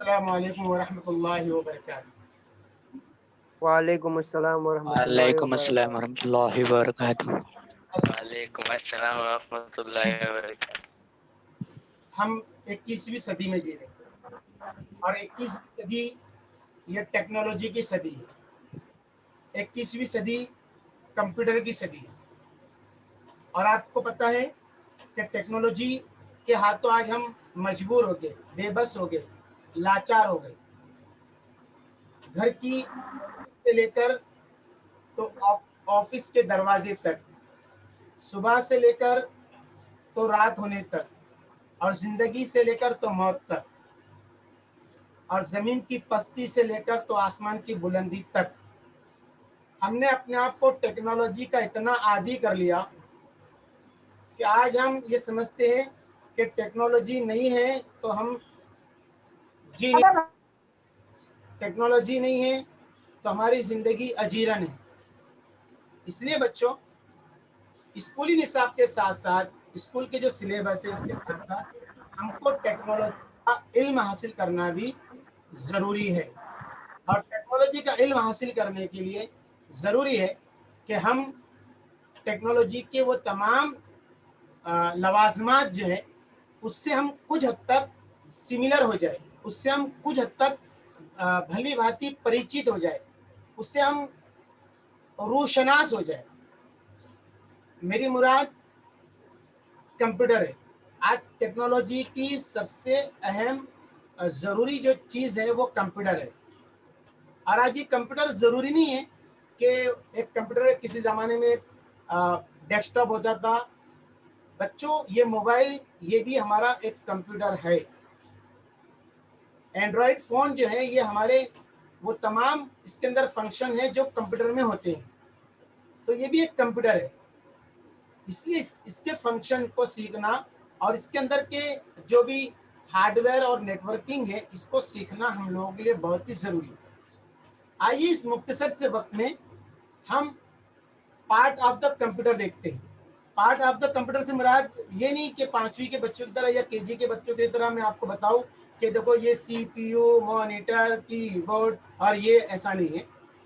अस्सलामु अलैकुम वरहमतुल्लाहि वबरकातुहू। वालेकुम अस्सलाम वरहमतुल्लाहि वालेकुम अस्सलाम वबरकातुहू। वरहमतुल्लाहि वबरकातुहू। वालेकुम अस्सलाम वरहमतुल्लाहि वबरकातुहू। हम 21वीं सदी में जी रहे हैं और 21वीं सदी ये टेक्नोलॉजी की सदी है। 21वीं सदी कंप्यूटर की सदी है और आपको पता है कि टेक्नोलॉजी के हाथों आज हम मजबूर हो गए, बेबस हो गए, लाचार हो गए। घर की से लेकर तो ऑफिस के दरवाजे तक, सुबह से लेकर तो रात होने तक, और जिंदगी से लेकर तो मौत तक, और जमीन की पस्ती से लेकर तो आसमान की बुलंदी तक, हमने अपने आप को टेक्नोलॉजी का इतना आदी कर लिया कि आज हम ये समझते हैं कि टेक्नोलॉजी नहीं है तो हम जी नहीं, टेक्नोलॉजी नहीं है तो हमारी जिंदगी अजीरन है। इसलिए बच्चों, स्कूली निसाब के साथ साथ स्कूल के जो सिलेबस है उसके साथ साथ हमको टेक्नोलॉजी का इल्म हासिल करना भी ज़रूरी है। और टेक्नोलॉजी का इल्म हासिल करने के लिए ज़रूरी है कि हम टेक्नोलॉजी के वो तमाम लवाजमात जो है उससे हम कुछ हद तक सिमिलर हो जाए, उससे हम कुछ हद तक भली भांति परिचित हो जाए, उससे हम रूशनास हो जाए। मेरी मुराद कंप्यूटर है। आज टेक्नोलॉजी की सबसे अहम ज़रूरी जो चीज़ है वो कंप्यूटर है। और आज ये कंप्यूटर ज़रूरी नहीं है कि एक कंप्यूटर किसी ज़माने में डेस्कटॉप होता था। बच्चों, ये मोबाइल ये भी हमारा एक कंप्यूटर है। एंड्रॉयड फ़ोन जो है ये हमारे वो तमाम इसके अंदर फंक्शन है जो कंप्यूटर में होते हैं, तो ये भी एक कंप्यूटर है। इसलिए इसके फंक्शन को सीखना और इसके अंदर के जो भी हार्डवेयर और नेटवर्किंग है इसको सीखना हम लोगों के लिए बहुत ही ज़रूरी है। आइए इस मुख्तसर से वक्त में हम पार्ट ऑफ द कंप्यूटर देखते हैं। पार्ट ऑफ द कंप्यूटर से मुराद ये नहीं कि 5वीं के बच्चों की तरह या केजी के बच्चों की तरह मैं आपको बताऊं कि देखो ये CPU, मॉनिटर, कीबोर्ड और ये, ऐसा नहीं है।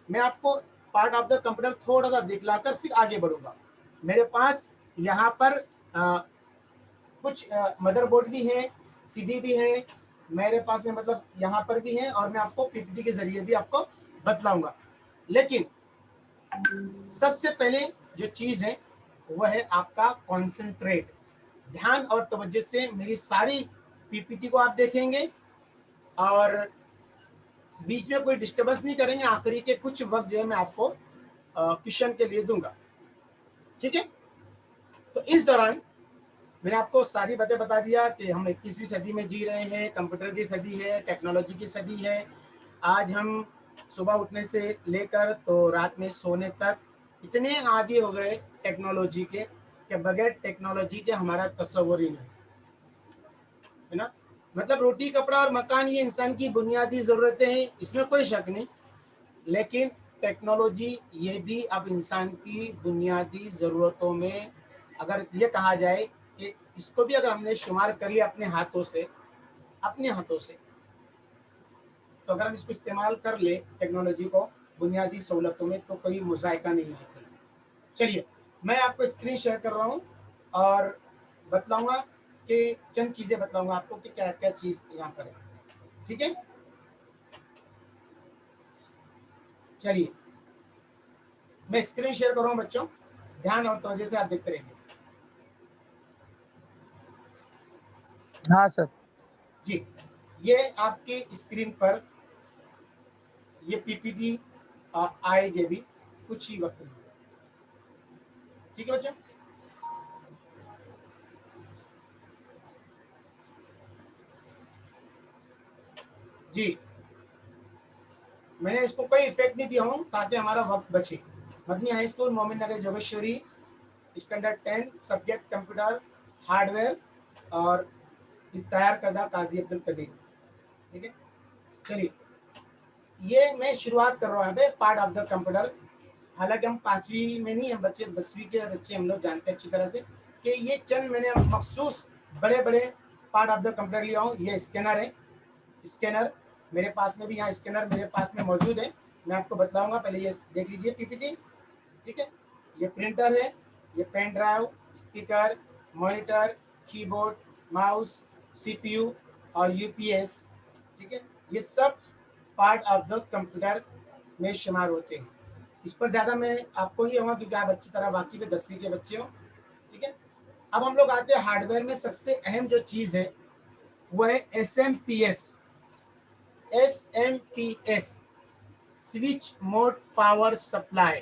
मैं आपको पार्ट ऑफ द कंप्यूटर थोड़ा सा दिखलाकर फिर आगे बढ़ूंगा। मेरे पास यहाँ पर कुछ मदरबोर्ड भी हैं, CD भी है मेरे पास में, मतलब यहाँ पर भी है, और मैं आपको PPT के जरिए भी आपको बतलाऊंगा। लेकिन सबसे पहले जो चीज़ है वह है आपका कॉन्सेंट्रेट। ध्यान और तवज्जो से मेरी सारी PPT को आप देखेंगे और बीच में कोई डिस्टर्बेंस नहीं करेंगे। आखिरी के कुछ वक्त जो है मैं आपको क्वेश्चन के लिए दूंगा, ठीक है। तो इस दौरान मैंने आपको सारी बातें बता दिया कि हम 21वीं सदी में जी रहे हैं, कंप्यूटर की सदी है, टेक्नोलॉजी की सदी है। आज हम सुबह उठने से लेकर तो रात में सोने तक इतने आदी हो गए टेक्नोलॉजी के कि बगैर टेक्नोलॉजी के हमारा तस्वुर ही नहीं है ना। मतलब रोटी, कपड़ा और मकान ये इंसान की बुनियादी ज़रूरतें हैं, इसमें कोई शक नहीं। लेकिन टेक्नोलॉजी ये भी अब इंसान की बुनियादी ज़रूरतों में, अगर ये कहा जाए कि इसको भी अगर हमने शुमार कर लिया अपने हाथों से, तो अगर हम इसको इस्तेमाल कर ले टेक्नोलॉजी को बुनियादी सहूलतों में, तो कोई मुज़ायका नहीं होता। चलिए, मैं आपको स्क्रीन शेयर कर रहा हूँ और बतलाऊँगा कि चंद चीज़ें बतलाऊँगा आपको कि क्या क्या चीज़ यहाँ पर है, ठीक है। चलिए, मैं स्क्रीन शेयर कर रहा हूँ बच्चों, ध्यान और तवज्जो से आप देखते रहिए। हाँ सर जी, ये आपके स्क्रीन पर ये PPT आएगी भी कुछ ही वक्त में, ठीक है बच्चों। जी, मैंने इसको कोई इफेक्ट नहीं दिया हूँ ताकि हमारा वक्त बचे। Madani high school, Momin Nagar, Jogeshwari, standard 10, subject computer hardware, और इस तैयार करदा काजी अब्दुल कदीर, ठीक है। चलिए, ये मैं शुरुआत कर रहा हूँ पार्ट ऑफ द कंप्यूटर। हालांकि हम 5वीं में नहीं, हम बच्चे 10वीं के बच्चे हम लोग जानते हैं अच्छी तरह से कि ये चंद मैंने मखसूस बड़े बड़े पार्ट ऑफ द कंप्यूटर लिया हूँ। ये स्कैनर है, स्कैनर मेरे पास में भी यहाँ स्कैनर मेरे पास में मौजूद है, मैं आपको बताऊंगा। पहले ये देख लीजिए पीपीटी, ठीक है। ये प्रिंटर है, ये pen drive, speaker, monitor, keyboard, mouse, CPU और यूपीएस, ठीक है। ये सब पार्ट ऑफ द कंप्यूटर में शुमार होते हैं। इस पर ज़्यादा मैं आपको ही होगा क्योंकि आप अच्छी तरह बाकी के 10वीं के बच्चे हो, ठीक है। अब हम लोग आते हैं हार्डवेयर में। सबसे अहम जो चीज़ है वो है SMPS। SMPS switch mode power supply.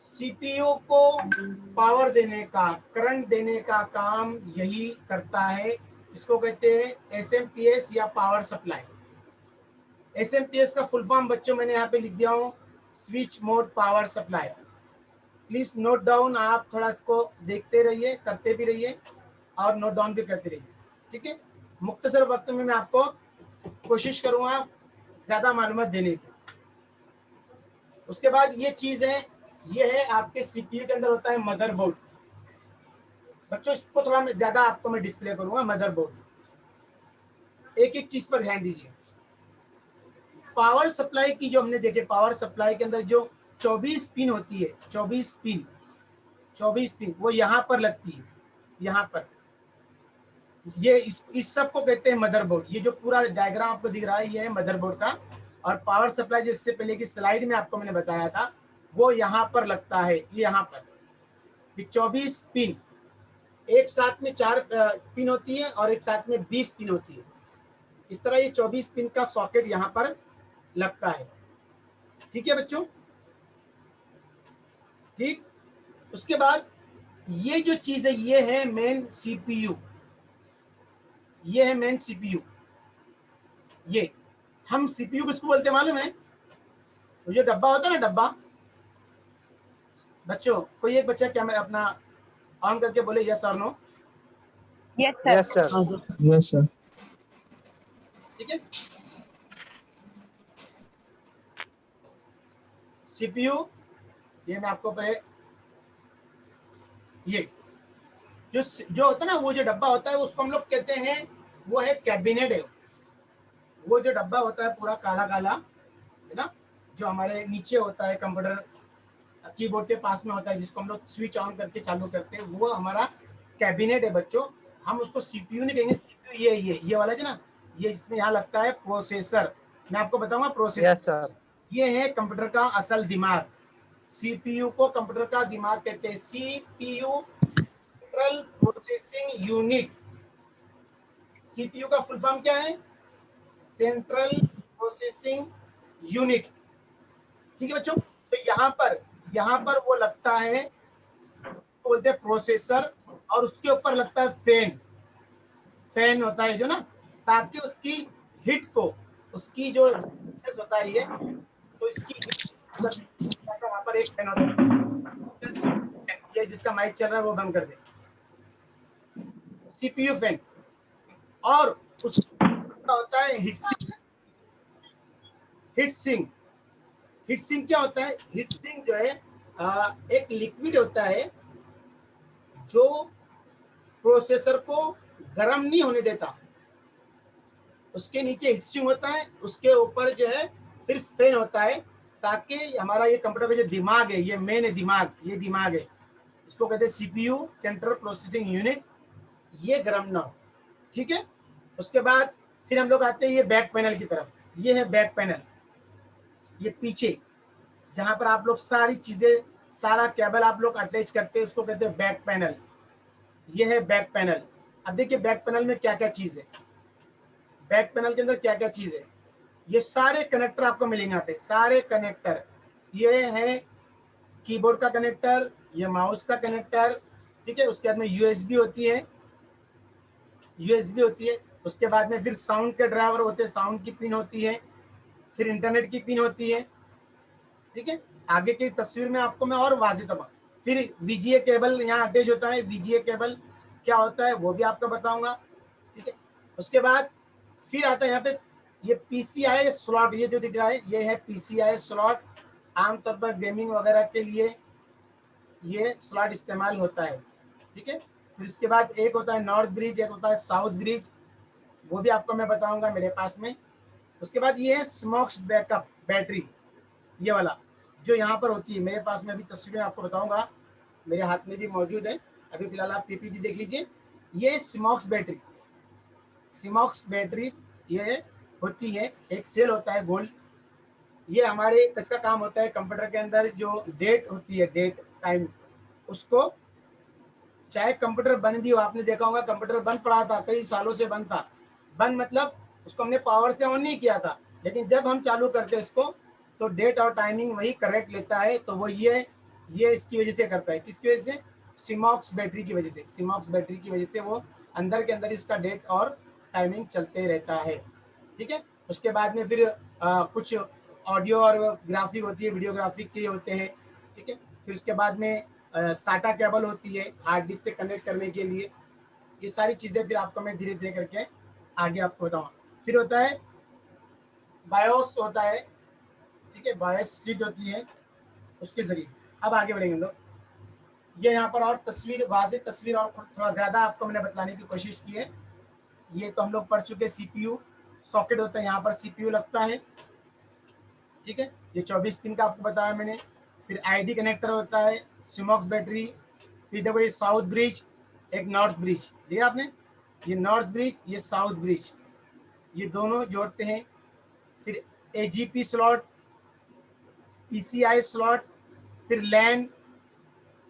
CPU को पावर देने का, करंट देने का काम यही करता है। इसको कहते हैं SMPS या पावर सप्लाई। SMPS का फुल फॉर्म बच्चों मैंने यहाँ पे लिख दिया हूँ, switch mode power supply. Please note down, आप थोड़ा इसको देखते रहिए, करते भी रहिए और नोट डाउन भी करते रहिए, ठीक है। मुख्तसर वक्त में मैं आपको कोशिश करूंगा ज्यादा मालूमात देने की। उसके बाद ये चीज है, ये है आपके सीपीयू के अंदर होता है मदरबोर्ड। बच्चों इसको थोड़ा मैं ज्यादा आपको मैं डिस्प्ले करूंगा। मदरबोर्ड, एक एक चीज पर ध्यान दीजिए। पावर सप्लाई की जो हमने देखे, पावर सप्लाई के अंदर जो 24 पिन होती है, 24 पिन वो यहाँ पर लगती है, यहाँ पर। ये इस सब को कहते हैं मदरबोर्ड। ये जो पूरा डायग्राम आपको दिख रहा है ये है मदरबोर्ड का। और पावर सप्लाई जो इससे पहले की स्लाइड में आपको मैंने बताया था वो यहाँ पर लगता है, ये यहाँ पर। ये 24 पिन, एक साथ में 4 पिन होती है और एक साथ में 20 पिन होती है। इस तरह ये 24 पिन का सॉकेट यहाँ पर लगता है, ठीक है बच्चों, ठीक। उसके बाद ये जो चीज है ये है मेन सीपीयू, ये है मेन सीपीयू। ये हम सीपीयू किसको बोलते हैं मालूम है? वो जो डब्बा होता है ना, डब्बा। बच्चों कोई एक बच्चा क्या मैं अपना ऑन करके बोले यस और no. Yes sir. Yes sir. ठीक है, सीपीयू, ये मैं आपको पहले ये जो होता है ना, वो जो डब्बा होता है उसको हम लोग कहते हैं वो है कैबिनेट है। वो जो डब्बा होता है पूरा काला काला है ना, जो हमारे नीचे होता है कंप्यूटर कीबोर्ड के पास में होता है, जिसको हम लोग स्विच ऑन करके चालू करते हैं, वो हमारा कैबिनेट है बच्चों। हम उसको सीपीयू नहीं कहेंगे, सीपीयू ये वाला जो ना, ये इसमें यहाँ लगता है प्रोसेसर। मैं आपको बताऊंगा प्रोसेसर। Yes sir. ये है कंप्यूटर का असल दिमाग। सीपीयू को कंप्यूटर का दिमाग कहते हैं। CPU central processing unit. CPU का फुल फॉर्म क्या है? सेंट्रल प्रोसेसिंग यूनिट, ठीक है बच्चों। तो यहाँ पर वो लगता है, बोलते हैं प्रोसेसर, और उसके ऊपर लगता है फैन होता है जो ना, ताकि उसकी हिट को, उसकी जो होता है ये, तो इसकी वहाँ पर एक फैन होता है। ये जिसका माइक चल रहा है वो बंद कर दे। CPU fan. और उसका होता है हीट सिंक। हीट सिंक क्या होता है? हीट सिंक जो है एक लिक्विड होता है जो प्रोसेसर को गर्म नहीं होने देता। उसके नीचे हीट सिंक होता है, उसके ऊपर जो है फिर फैन होता है, ताकि हमारा ये कंप्यूटर का जो दिमाग है, ये मेन दिमाग, ये दिमाग है, इसको कहते हैं सीपीयू सेंट्रल प्रोसेसिंग यूनिट, ये गर्म ना हो, ठीक है। उसके बाद फिर हम लोग आते हैं ये बैक पैनल की तरफ। ये है बैक पैनल, ये पीछे जहां पर आप लोग सारी चीजें, सारा केबल आप लोग अटैच करते हैं, उसको कहते हैं बैक पैनल। ये है बैक पैनल। अब देखिए बैक पैनल में क्या क्या चीज है। बैक पैनल के अंदर क्या क्या चीज है, ये सारे कनेक्टर आपको मिलेंगे यहाँ पे, सारे कनेक्टर। ये है कीबोर्ड का कनेक्टर, ये माउस का कनेक्टर, ठीक है। उसके बाद में यूएसबी होती है, उसके बाद में फिर साउंड के ड्राइवर होते हैं, साउंड की पिन होती है, फिर इंटरनेट की पिन होती है, ठीक है। आगे की तस्वीर में आपको मैं और वाज़ेह तौर, फिर वीजीए केबल यहाँ अटैच होता है। वीजीए केबल क्या होता है वो भी आपको बताऊंगा, ठीक है। उसके बाद फिर आता है यहाँ पे ये पीसीआई स्लॉट, ये जो दिख रहा है ये है पीसीआई स्लॉट। आमतौर पर गेमिंग वगैरह के लिए ये स्लॉट इस्तेमाल होता है, ठीक है। फिर इसके बाद एक होता है नॉर्थ ब्रिज, एक होता है साउथ ब्रिज, वो भी आपको मैं बताऊंगा मेरे पास में। उसके बाद ये है स्मॉक्स बैकअप बैटरी, ये वाला जो यहाँ पर होती है, मेरे पास में अभी तस्वीरें आपको बताऊंगा, मेरे हाथ में भी मौजूद है। अभी फिलहाल आप पीपीटी देख लीजिए। ये स्मॉक्स बैटरी, स्मॉक्स बैटरी ये होती है, एक सेल होता है गोल। ये हमारे इसका काम होता है कंप्यूटर के अंदर जो डेट होती है, डेट टाइम, उसको, चाहे कंप्यूटर बंद भी हो, आपने देखा होगा कंप्यूटर बंद पड़ा था, कई सालों से बंद था, बंद मतलब उसको हमने पावर से ऑन नहीं किया था, लेकिन जब हम चालू करते हैं उसको तो डेट और टाइमिंग वही करेक्ट लेता है। तो वो ये इसकी वजह से करता है, किसकी वजह से? सिमॉक्स बैटरी की वजह से, सिमॉक्स बैटरी की वजह से वो अंदर के अंदर इसका डेट और टाइमिंग चलते रहता है। ठीक है। उसके बाद में फिर कुछ ऑडियो और ग्राफिक होती है, वीडियोग्राफिक के होते हैं। ठीक है। फिर उसके बाद में साटा केबल होती है हार्ड डिस्क से कनेक्ट करने के लिए। ये सारी चीज़ें फिर आपको मैं धीरे धीरे करके आगे आपको बताऊँगा। फिर होता है बायोस होता है, ठीक है, बायोस शीट होती है, उसके जरिए। अब आगे बढ़ेंगे हम लोग। ये यहाँ पर और तस्वीर, वाज़ेह तस्वीर और थोड़ा ज़्यादा आपको मैंने बताने की कोशिश की है। ये तो हम लोग पढ़ चुके, सीपीयू सॉकेट होता है, यहाँ पर सीपीयू लगता है। ठीक है। ये 24 पिन का आपको बताया मैंने। फिर आईडी कनेक्टर होता है, सिमॉक्स बैटरी। फिर देखो ये साउथ ब्रिज, एक नॉर्थ ब्रिज, देखा आपने, ये नॉर्थ ब्रिज, ये साउथ ब्रिज, ये दोनों जोड़ते हैं। फिर एजीपी स्लॉट, पीसीआई स्लॉट, फिर LAN,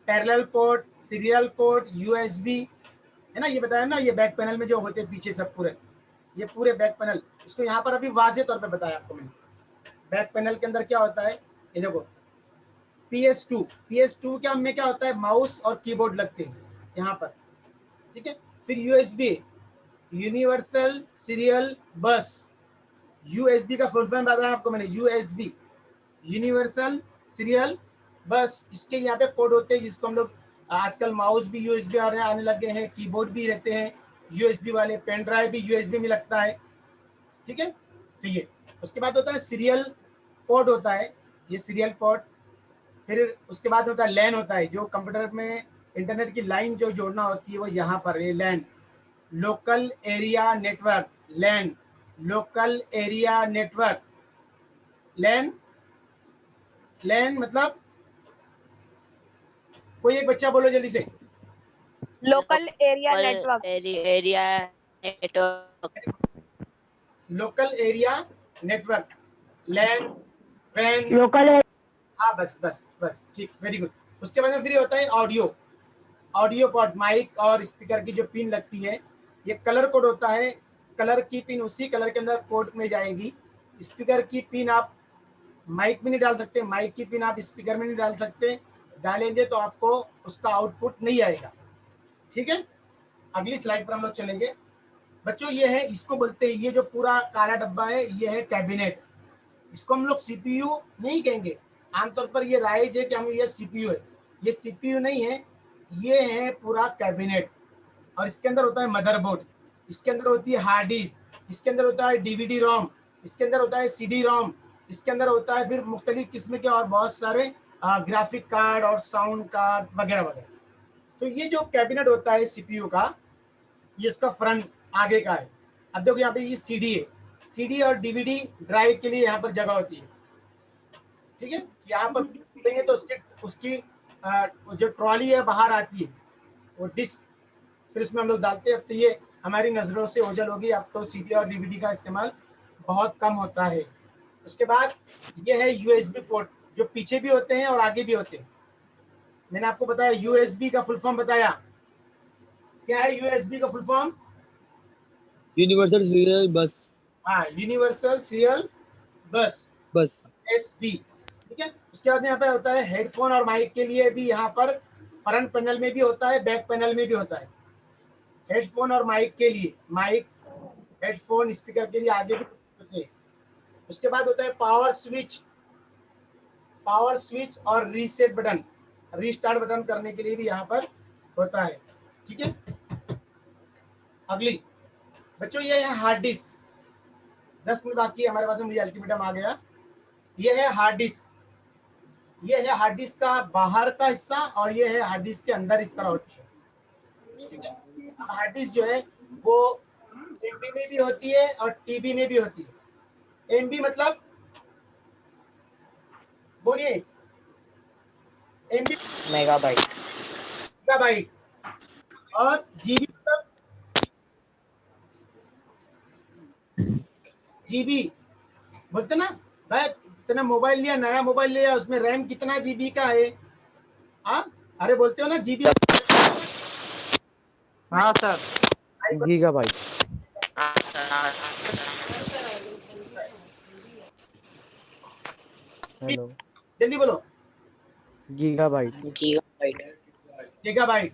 parallel port, serial port, USB, है ना, ये बताया ना, ये बैक पैनल में जो होते हैं पीछे सब पूरे, ये पूरे बैक पैनल, इसको यहाँ पर अभी वाज़ेह तौर पे बताया आपको मैंने। बैक पैनल के अंदर क्या होता है, ये देखो PS2 क्या में क्या होता है, माउस और कीबोर्ड लगते हैं यहाँ पर। ठीक है। फिर यूएसबी, यूनिवर्सल सीरियल बस, यूएसबी का फुल फॉर्म बताया आपको मैंने, यूएसबी यूनिवर्सल सीरियल बस। इसके यहाँ पे पोर्ट होते हैं जिसको हम लोग, आजकल माउस भी यूएसबी आने लगे हैं, कीबोर्ड भी रहते हैं यूएसबी वाले, पेन ड्राइव भी यूएसबी में लगता है। ठीक है। तो ये उसके बाद होता है सीरियल पोर्ट होता है, ये सीरियल पोर्ट। फिर उसके बाद होता है लैन होता है, जो कंप्यूटर में इंटरनेट की लाइन जो जोड़ना होती है वो यहाँ पर है LAN, local area network, LAN, local area network, LAN, LAN मतलब, कोई एक बच्चा बोलो जल्दी से। Local area local network. Area network. Local area network, LAN, वैन। लोकल। हाँ बस बस बस, ठीक, वेरी गुड। उसके बाद में फिर होता है ऑडियो, ऑडियो पोर्ट, माइक और स्पीकर की जो पिन लगती है, ये कलर कोड होता है, कलर की पिन उसी कलर के अंदर कोड में जाएगी। स्पीकर की पिन आप माइक में नहीं डाल सकते, माइक की पिन आप स्पीकर में नहीं डाल सकते, डालेंगे तो आपको उसका आउटपुट नहीं आएगा। ठीक है। अगली स्लाइड पर हम लोग चलेंगे बच्चों। ये है, इसको बोलते हैं, ये जो पूरा काला डब्बा है ये है कैबिनेट, इसको हम लोग सीपीयू नहीं कहेंगे। आमतौर पर ये राइज है कि हम ये सीपीयू है, ये सीपीयू नहीं है, ये है पूरा कैबिनेट। और इसके अंदर होता है मदरबोर्ड, इसके अंदर होती है हार्ड डिस्क, इसके अंदर होता है डीवीडी रोम, इसके अंदर होता है सीडी रोम, इसके अंदर होता है फिर मुख्तलिफ किस्म के और बहुत सारे ग्राफिक कार्ड और साउंड कार्ड वगैरह वगैरह। तो ये जो कैबिनेट होता है सीपीयू का, ये इसका फ्रंट आगे का है। अब देखो यहाँ पे ये सीडी है, सीडी और डीवीडी ड्राइव के लिए यहाँ पर जगह होती है। ठीक है। यहाँ पर देंगे तो उसकी जो ट्रॉली है बाहर आती है, वो डिस्क, फिर उसमें हम लोग डालते हैं। अब तो ये हमारी नज़रों से ओझल होगी, अब तो सीडी और डीवीडी का इस्तेमाल बहुत कम होता है। उसके बाद ये है यूएसबी पोर्ट, जो पीछे भी होते हैं और आगे भी होते हैं। मैंने आपको बताया यूएसबी का फुल फॉर्म बताया, क्या है यूएसबी का फुल फॉर्म? यूनिवर्सल सीरियल बस। हाँ, यूनिवर्सल सीरियल बस, बस। एसबी। ठीक है। उसके बाद यहाँ पे होता है हेडफोन और माइक के लिए भी, यहाँ पर फ्रंट पैनल में भी होता है, बैक पैनल में भी होता है। हेडफोन और माइक के लिए, माइक, हेडफोन, स्पीकर के लिए आगे भी होते हैं। उसके बाद होता है पावर स्विच, पावर स्विच और रीसेट बटन, रीस्टार्ट बटन करने के लिए भी यहाँ पर होता है। ठीक है। अगली बच्चों, ये है हार्ड डिस्क। 10 मिनट बाकी है हमारे पास में, मुझे अल्टीमेटम आ गया। ये है हार्ड डिस्क, ये है हार्ड डिस्क का बाहर का हिस्सा और ये है हार्ड डिस्क के अंदर इस तरह होती है। ठीक है। हार्ड डिस्क जो है वो एमबी में भी होती है और टीबी में भी होती है। एमबी मतलब बोलिए, एमबी मेगाबाइट। मेगाबाइट, और जीबी मतलब जीबी, बोलते ना भाई इतना मोबाइल लिया, नया मोबाइल लिया, उसमें रैम कितना जीबी का है? हाँ, अरे बोलते हो ना जीबी। हाँ सर। गीगाबाइट। हेलो। जल्दी बोलो। गीगाबाइट। गीगाबाइट। गीगाबाइट,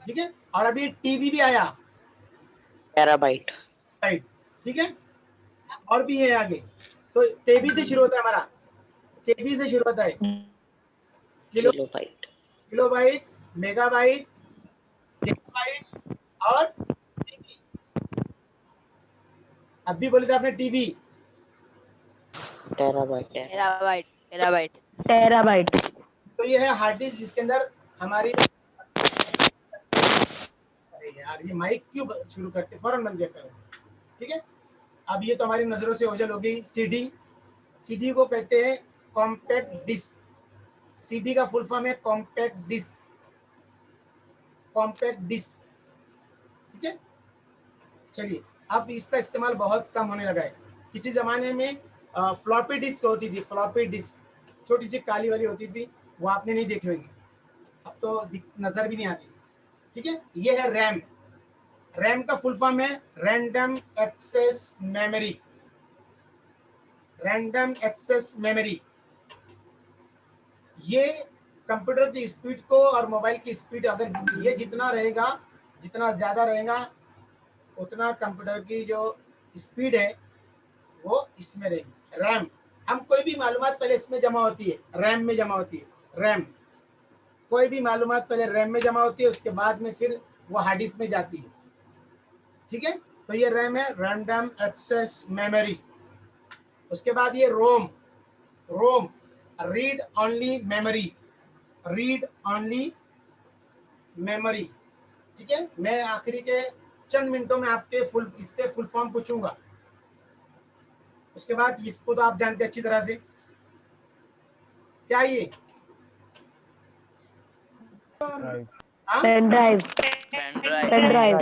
ठीक है। और अभी टीबी भी आया, टेराबाइट। राइट, ठीक है। और भी है आगे, तो केबी से शुरू होता है हमारा, केबी से शुरू होता है, kilo, kilobyte. Kilobyte, megabyte, gigabyte और टीबी। अभी बोले थे आपने TB, terabyte. Terabyte terabyte terabyte. तो ये है हार्ड डिस्क जिसके अंदर हमारी, अरे यार ये माइक क्यों शुरू करते, फौरन बंद करते हो, ठीक है। अब ये तो हमारी नजरों से ओझल हो गई। सीडी, सीडी को कहते हैं कॉम्पैक्ट डिस्क, सीडी का फुल फॉर्म है कॉम्पैक्ट डिस्क, कॉम्पैक्ट डिस्क, ठीक है। चलिए, अब इसका इस्तेमाल बहुत कम होने लगा है। किसी जमाने में फ्लॉपी डिस्क होती थी, फ्लॉपी डिस्क छोटी सी काली वाली होती थी, वो आपने नहीं देखी होंगी, अब तो नजर भी नहीं आती, ठीक है। ये है रैम, रैम का फुल फॉर्म है random access memory, random access memory. ये कंप्यूटर की स्पीड को और मोबाइल की स्पीड, अगर ये जितना रहेगा, जितना ज्यादा रहेगा, उतना कंप्यूटर की जो स्पीड है वो इसमें रहेगी। रैम, हम कोई भी मालूमात पहले इसमें जमा होती है, रैम में जमा होती है। रैम, कोई भी मालूमात पहले रैम में जमा होती है, उसके बाद में फिर वो हार्ड डिस्क में जाती है, ठीक है। तो ये रैम है, रैंडम एक्सेस मेमोरी। उसके बाद ये ROM, ROM read only memory, read only memory, ठीक है। मैं आखिरी के चंद मिनटों में आपके फुल इससे फुल फॉर्म पूछूंगा। उसके बाद इसको तो आप जानते अच्छी तरह से, क्या ये? हाँ, pen drive. Pen drive pen drive.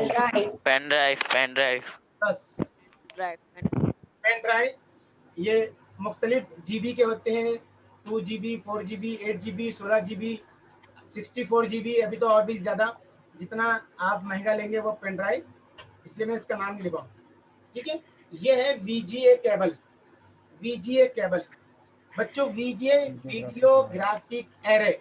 Pen drive. Pen drive. बस ड्राइव पेन ड्राइव, ये मुख्तलिफ जीबी के होते हैं, 2 GB, 4 GB, 8 GB, 16 GB, 64 GB, अभी तो और भी ज़्यादा, जितना आप महंगा लेंगे वो पेन ड्राइव, इसलिए मैं इसका नाम नहीं लिखा, ठीक है। ये है वीजीए केबल, वीजीए केबल बच्चों, वीजीए वीडियो ग्राफिक एरे।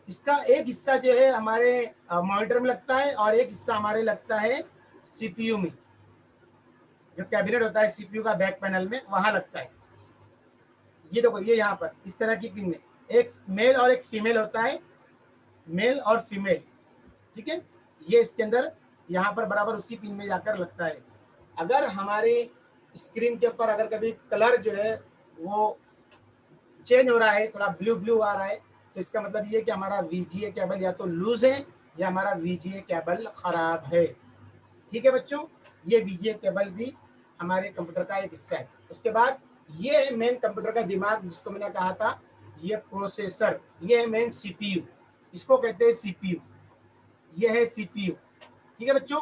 इसका एक हिस्सा जो है हमारे मॉनिटर में लगता है और एक हिस्सा हमारे लगता है सीपीयू में, जो कैबिनेट होता है सीपीयू का बैक पैनल में, वहां लगता है। ये देखो, ये यहाँ पर इस तरह की पिन में एक मेल और एक फीमेल होता है, मेल और फीमेल, ठीक है। ये इसके अंदर यहाँ पर बराबर उसी पिन में जाकर लगता है। अगर हमारे स्क्रीन के ऊपर अगर कभी कलर जो है वो चेंज हो रहा है, थोड़ा ब्लू ब्लू आ रहा है, तो इसका मतलब ये कि हमारा वीजीए केबल या तो लूज है या हमारा वीजीए केबल खराब है, ठीक है बच्चों। ये वीजीए केबल भी हमारे कंप्यूटर का एक हिस्सा है। उसके बाद ये है मेन कंप्यूटर का दिमाग, जिसको मैंने कहा था, ये प्रोसेसर, ये है मेन सीपीयू, इसको कहते हैं सीपीयू, ये है सीपीयू, ठीक है बच्चों।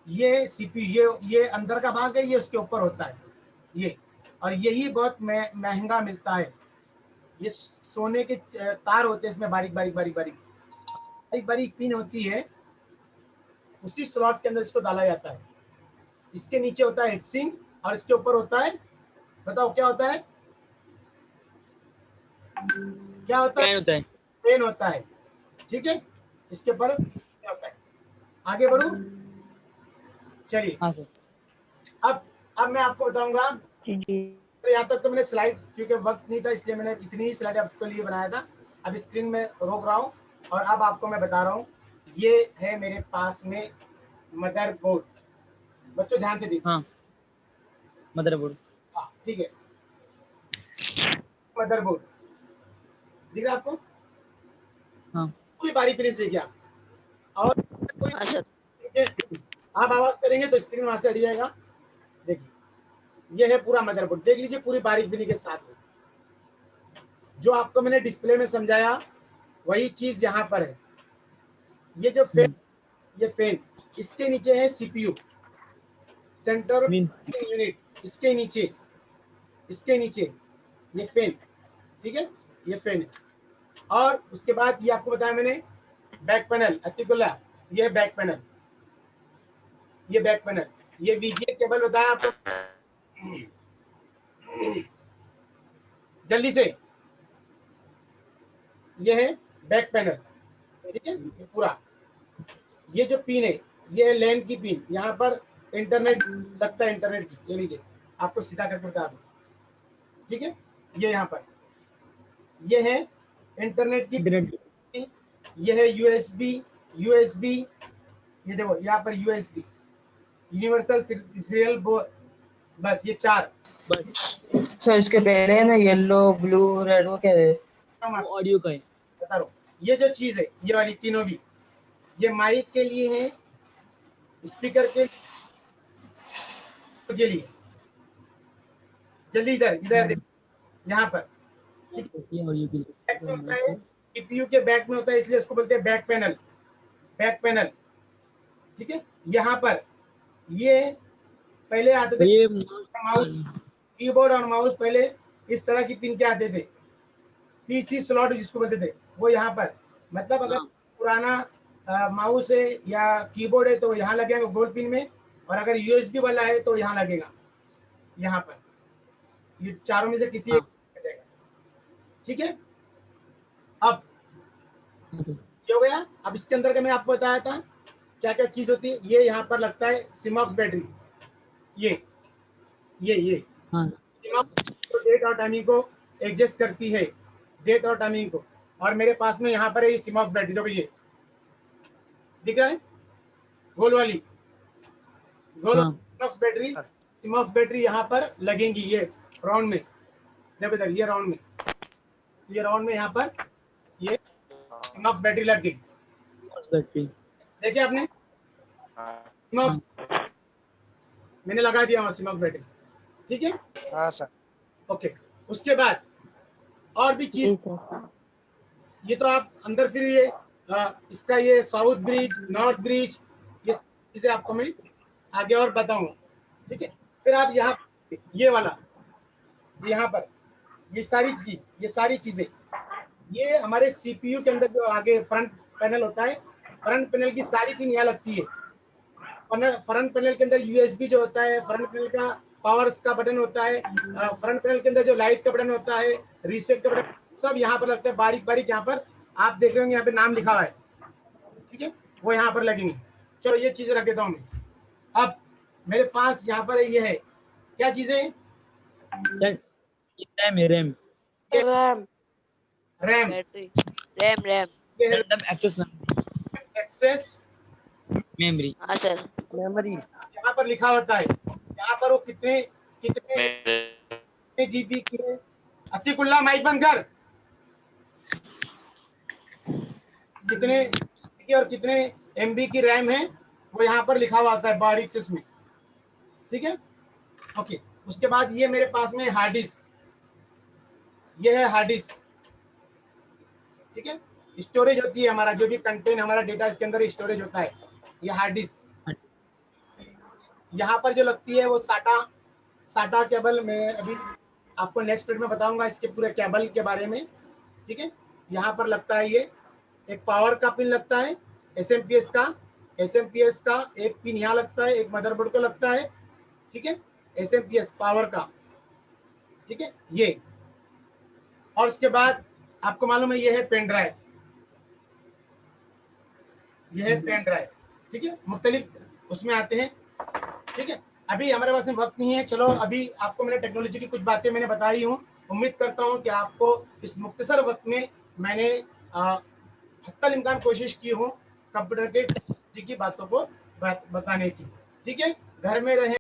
ये सीपीयू, ये अंदर का भाग है, ये उसके ऊपर होता है ये, और यही बहुत महंगा मिलता है। ये सोने के तार होते हैं इसमें, बारीक बारीक बारीक बारीक बारीक बारीक पिन होती है, उसी स्लॉट के अंदर इसको डाला जाता है। इसके नीचे होता है हिटसिंग और इसके ऊपर होता है, बताओ क्या होता है, क्या होता है? फैन होता है। फैन होता है, ठीक है। इसके ऊपर फैन होता है। आगे बढ़ू, चलिए। हाँ सर। अब मैं आपको बताऊंगा, जी जी। तो यहाँ तक तो मैंने स्लाइड, क्योंकि वक्त नहीं था इसलिए मैंने इतनी ही स्लाइड आपके लिए बनाया था। अब स्क्रीन में रोक रहा हूँ और अब आपको मैं बता रहा हूँ, ये है मेरे पास में मदरबोर्ड, बच्चों ध्यान से देखिए। हाँ, मदरबोर्ड। हाँ, ठीक है, मदरबोर्ड दिख रहा है आपको? हाँ। पूरी बारी फिनिश देखिए आप, और कोई हाँ सर। ठीक है, आप आवाज करेंगे तो स्क्रीन वहां से हट जाएगा, देखिए ये है पूरा मदरबोर्ड, देख लीजिए पूरी बारीक बिनी के साथ में। जो आपको मैंने डिस्प्ले में समझाया वही चीज यहाँ पर है। ये जो फैन, ये फैन, इसके नीचे है सीपीयू, सेंटर यूनिट, इसके नीचे ये फैन, ठीक है, ये फैन है। और उसके बाद ये आपको बताया मैंने बैक पैनल, अतिकुल्ला, ये बैक पैनल, ये बैक पैनल, ये वीजीए केबल बताया आपको जल्दी से, ये है बैक पैनल, ठीक है, ये पूरा। ये जो पिन है ये है लैन की पिन, यहाँ पर इंटरनेट लगता है, इंटरनेट की, ये लीजिए आपको सीधा करके बता दूं, ठीक है। ये यहाँ पर ये है इंटरनेट की, ये है यूएसबी, ये देखो यहाँ पर यूएसबी, यूनिवर्सल सीरियल बोर्ड, बस ये 4। अच्छा, इसके पहले है ना येलो ब्लू रेड, वो क्या है? ऑडियो का है। बता रहा हूं, ये जो चीज है ये वाली तीनों भी, ये माइक के लिए है, स्पीकर के लिए, जल्दी इधर देखो, यहाँ पर ये ऑडियो के बैक में होता है, लिए। सीपीयू के बैक में होता है, इसलिए उसको बोलते हैं बैक पैनल, ठीक है। यहाँ पर ये पहले आते थे ये माउस, कीबोर्ड और माउस पहले इस तरह की पिन के आते थे, पीसी स्लॉट जिसको बोलते थे, वो यहाँ पर, मतलब अगर पुराना माउस है या कीबोर्ड है तो यहाँ लगेगा गोल पिन में, और अगर यूएसबी वाला है तो यहाँ लगेगा, यहाँ पर, ये चारों में से किसी एक लगेगा, ठीक है। अब ये हो गया। अब इसके अंदर का मैंने आपको बताया था क्या क्या चीज होती है। ये यहाँ पर लगता है सिमॉक्स बैटरी, ये हाँ तो डेट और टाइमिंग को एडजस्ट करती है, डेट और टाइमिंग को। और मेरे पास में यहाँ पर है ये सिमॉक्स बैटरी, देखो ये दिख रहा है, गोल वाली सिमॉक्स बैटरी यहाँ पर लगेंगी, ये राउंड में, देखो इधर ये राउंड में यहाँ पर ये सिमॉक्स बैटरी लग गई, देखिए आपने सिमॉक्स, मैंने लगा दिया वहाँ सिमॉक्स बैटरी, ठीक है। हाँ सर। ओके, उसके बाद और भी चीज, ये तो आप अंदर फिर ये इसका ये साउथ ब्रिज, नॉर्थ ब्रिज, ये चीजें आपको मैं आगे और बताऊंगा, ठीक है। फिर आप यहाँ ये वाला, यहाँ पर ये सारी चीजें ये हमारे सीपीयू के अंदर जो आगे फ्रंट पैनल होता है, फ्रंट पैनल की सारी पिन यहाँ लगती है। फ्रंट पैनल के अंदर यूएसबी जो होता है, फ्रंट पैनल का पावर का बटन होता है, फ्रंट पैनल के अंदर जो लाइट का बटन होता है, रीसेट का बटन, सब यहाँ पर लगता है, बारीक बारीक यहाँ पर आप देख रहे होंगे, यहाँ पे नाम लिखा हुआ है, ठीक है, वो यहाँ पर लगेंगे। चलो ये चीजें रख देता हूँ मैं। अब मेरे पास यहाँ पर ये है, क्या चीजें, RAM RAM, battery, RAM, access access memory. हाँ सर। मेमोरी यहाँ पर लिखा होता है, यहाँ पर वो कितने जीबी की है। अतिकुल्ला माइक बंद कर, कितने की और कितने एमबी की रैम है वो यहाँ पर लिखा हुआ आता है बारीक से उसमें, ठीक है। ओके, उसके बाद ये मेरे पास में हार्ड डिस्क, ये है हार्ड डिस्क, ठीक है, स्टोरेज होती है हमारा, जो भी कंटेंट हमारा डेटा इसके अंदर स्टोरेज होता है, ये हार्ड डिस्क। यहाँ पर जो लगती है वो साटा केबल, मैं अभी आपको नेक्स्ट पीरियड में बताऊंगा इसके पूरे केबल के बारे में, ठीक है। यहाँ पर लगता है ये एक पावर का पिन लगता है, एसएमपीएस का एक पिन यहाँ लगता है, एक मदरबोर्ड को लगता है, ठीक है, एसएमपीएस पावर का, ठीक है ये। और उसके बाद आपको मालूम है ये है पेन ड्राइव, ये है पेन ड्राइव, ठीक है, मुख्तलिफ उसमें आते हैं, ठीक है। अभी हमारे पास में वक्त नहीं है, चलो अभी आपको मैंने टेक्नोलॉजी की कुछ बातें मैंने बताई हूँ। उम्मीद करता हूँ कि आपको इस मुख्तसर वक्त में मैंने हत्तल इम्कान कोशिश की हूँ कंप्यूटर के टेक्नोलॉजी की बातों को बताने की, ठीक है। घर में रहें।